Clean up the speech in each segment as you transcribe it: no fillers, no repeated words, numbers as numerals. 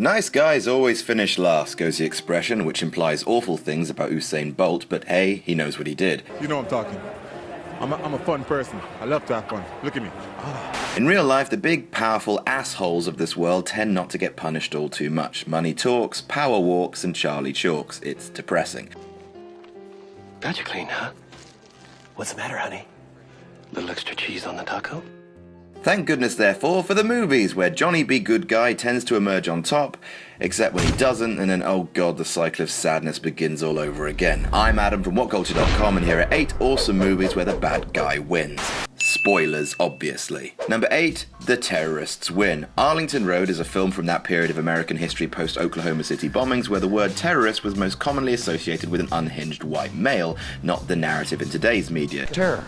Nice guys always finish last, goes the expression, which implies awful things about Usain Bolt, but hey, he knows what he did. You know I'm talking. I'm a fun person. I love to have fun. Look at me. In real life, the big, powerful assholes of this world tend not to get punished all too much. Money talks, power walks, and Charlie chalks. It's depressing. Got you clean, huh? What's the matter, honey? Little extra cheese on the taco? Thank goodness, therefore, for the movies, where Johnny B. Good Guy tends to emerge on top, except when he doesn't, and then, oh god, the cycle of sadness begins all over again. I'm Adam from WhatCulture.com, and here are 8 awesome movies where the bad guy wins. Spoilers, obviously. Number 8, The Terrorists Win. Arlington Road is a film from that period of American history post-Oklahoma City bombings where the word terrorist was most commonly associated with an unhinged white male, not the narrative in today's media. Terror.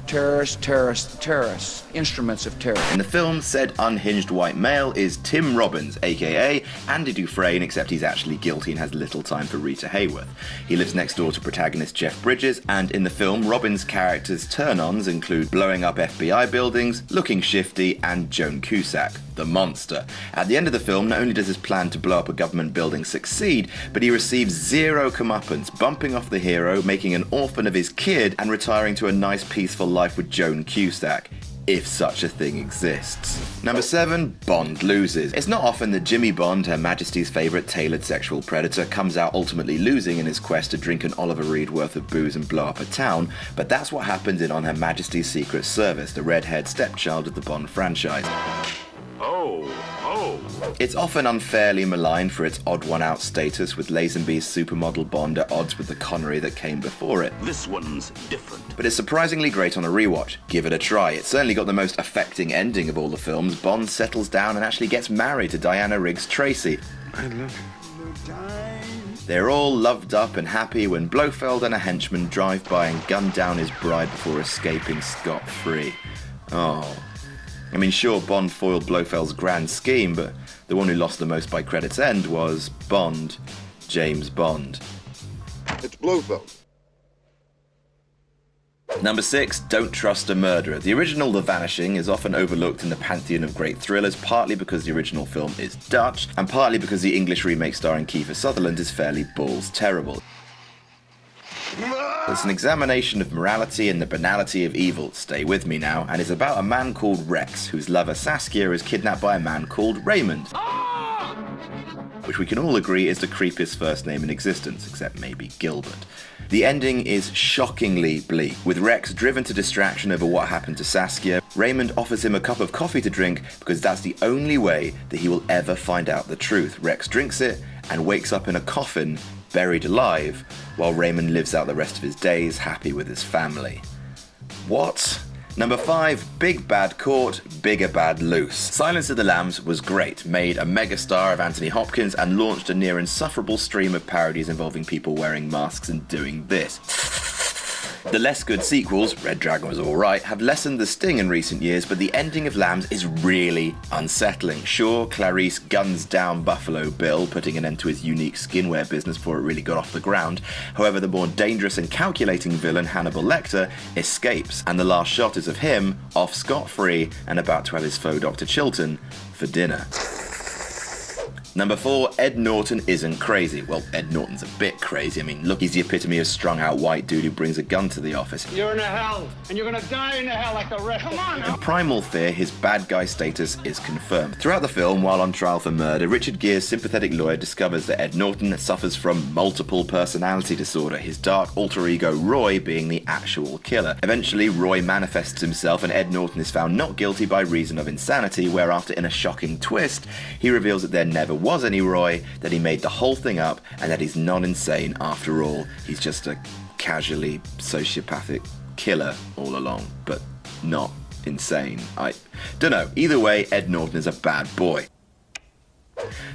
Terrorists, instruments of terror. In the film, said unhinged white male is Tim Robbins, aka Andy Dufresne, except he's actually guilty and has little time for Rita Hayworth. He lives next door to protagonist Jeff Bridges, and in the film, Robbins' character's turn-ons include blowing up FBI buildings, looking shifty, and Joan Cusack, the monster. At the end of the film, not only does his plan to blow up a government building succeed, but he receives 0 comeuppance, bumping off the hero, making an orphan of his kid, and retiring to a nice peaceful life with Joan Cusack, if such a thing exists. Number 7, Bond loses. It's not often that Jimmy Bond, Her Majesty's favourite tailored sexual predator, comes out ultimately losing in his quest to drink an Oliver Reed worth of booze and blow up a town, but that's what happens in On Her Majesty's Secret Service, the red-haired stepchild of the Bond franchise. It's often unfairly maligned for its odd one-out status, with Lazenby's supermodel Bond at odds with the Connery that came before it. This one's different. But it's surprisingly great on a rewatch. Give it a try. It's certainly got the most affecting ending of all the films. Bond settles down and actually gets married to Diana Riggs Tracy. I love you. They're all loved up and happy when Blofeld and a henchman drive by and gun down his bride before escaping scot-free. Oh. I mean, sure, Bond foiled Blofeld's grand scheme, but the one who lost the most by credits' end was Bond, James Bond. It's Blofeld. Number 6, Don't Trust a Murderer. The original The Vanishing is often overlooked in the pantheon of great thrillers, partly because the original film is Dutch, and partly because the English remake starring Kiefer Sutherland is fairly balls terrible. It's an examination of morality and the banality of evil, stay with me now, and is about a man called Rex, whose lover Saskia is kidnapped by a man called Raymond. Which we can all agree is the creepiest first name in existence, except maybe Gilbert. The ending is shockingly bleak. With Rex driven to distraction over what happened to Saskia, Raymond offers him a cup of coffee to drink because that's the only way that he will ever find out the truth. Rex drinks it and wakes up in a coffin, buried alive, while Raymond lives out the rest of his days happy with his family. What? Number 5, Big Bad Caught, Bigger Bad Loose. Silence of the Lambs was great, made a megastar of Anthony Hopkins, and launched a near insufferable stream of parodies involving people wearing masks and doing this. The less good sequels, Red Dragon was alright, have lessened the sting in recent years, but the ending of Lambs is really unsettling. Sure, Clarice guns down Buffalo Bill, putting an end to his unique skinwear business before it really got off the ground. However, the more dangerous and calculating villain, Hannibal Lecter, escapes, and the last shot is of him, off scot-free, and about to have his faux Dr. Chilton for dinner. Number 4, Ed Norton isn't crazy. Well, Ed Norton's a bit crazy. I mean, look, he's the epitome of strung-out white dude who brings a gun to the office. You're in a hell, and you're gonna die in a hell like the rest of us. In Primal Fear, his bad guy status is confirmed. Throughout the film, while on trial for murder, Richard Gere's sympathetic lawyer discovers that Ed Norton suffers from multiple personality disorder, his dark alter ego Roy being the actual killer. Eventually, Roy manifests himself and Ed Norton is found not guilty by reason of insanity, whereafter, in a shocking twist, he reveals that there never was any Roy, that he made the whole thing up, and that he's not insane after all. He's just a casually sociopathic killer all along, but not insane. I don't know. Either way, Ed Norton is a bad boy.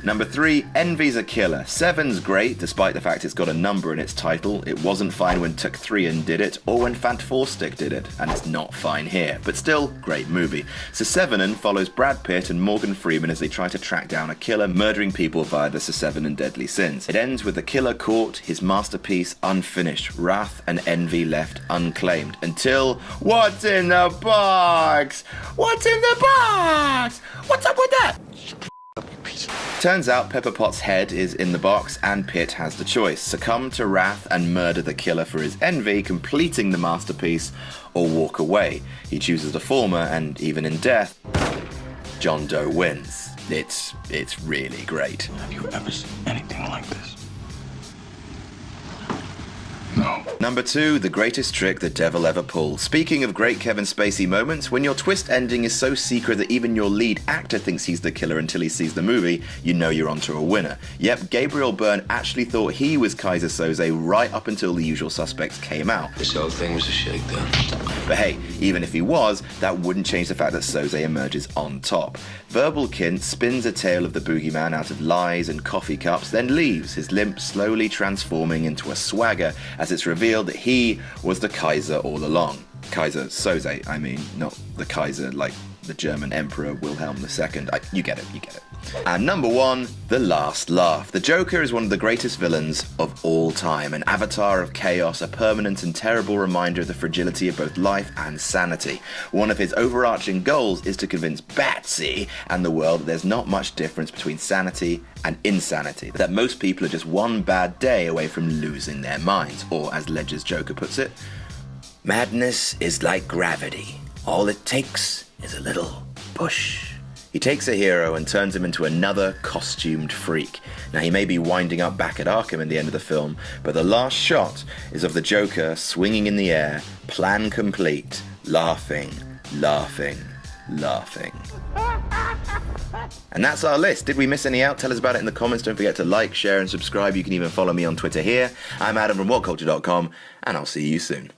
Number 3, Envy's a killer. 7's great, despite the fact it's got a number in its title. It wasn't fine when Tuck 3 did it, or when Fant 4 Stick did it, and it's not fine here. But still, great movie. So 7 follows Brad Pitt and Morgan Freeman as they try to track down a killer murdering people via the Seven Deadly Sins. It ends with the killer caught, his masterpiece unfinished, wrath and envy left unclaimed, until what's in the box? What's in the box? What's up with that? Turns out Pepper Potts' head is in the box, and Pitt has the choice: succumb to wrath and murder the killer for his envy, completing the masterpiece, or walk away. He chooses the former, and even in death, John Doe wins. It's really great. Have you ever seen anything like this? No. Number 2, the greatest trick the devil ever pulled. Speaking of great Kevin Spacey moments, when your twist ending is so secret that even your lead actor thinks he's the killer until he sees the movie, you know you're onto a winner. Yep, Gabriel Byrne actually thought he was Kaiser Soze right up until The Usual Suspects came out. This whole thing was a shakedown. But hey, even if he was, that wouldn't change the fact that Soze emerges on top. Verbal Kint spins a tale of the boogeyman out of lies and coffee cups, then leaves, his limp slowly transforming into a swagger as it's revealed that he was the Kaiser all along. Kaiser Soze, I mean, not the Kaiser like the German Emperor Wilhelm II. You get it. And number 1, the last laugh. The Joker is one of the greatest villains of all time, an avatar of chaos, a permanent and terrible reminder of the fragility of both life and sanity. One of his overarching goals is to convince Batsy and the world that there's not much difference between sanity and insanity, that most people are just one bad day away from losing their minds, or as Ledger's Joker puts it, madness is like gravity. All it takes is a little push. He takes a hero and turns him into another costumed freak. Now, he may be winding up back at Arkham in the end of the film, but the last shot is of the Joker swinging in the air, plan complete, laughing. And that's our list. Did we miss any out? Tell us about it in the comments. Don't forget to like, share, and subscribe. You can even follow me on Twitter here. I'm Adam from WhatCulture.com, and I'll see you soon.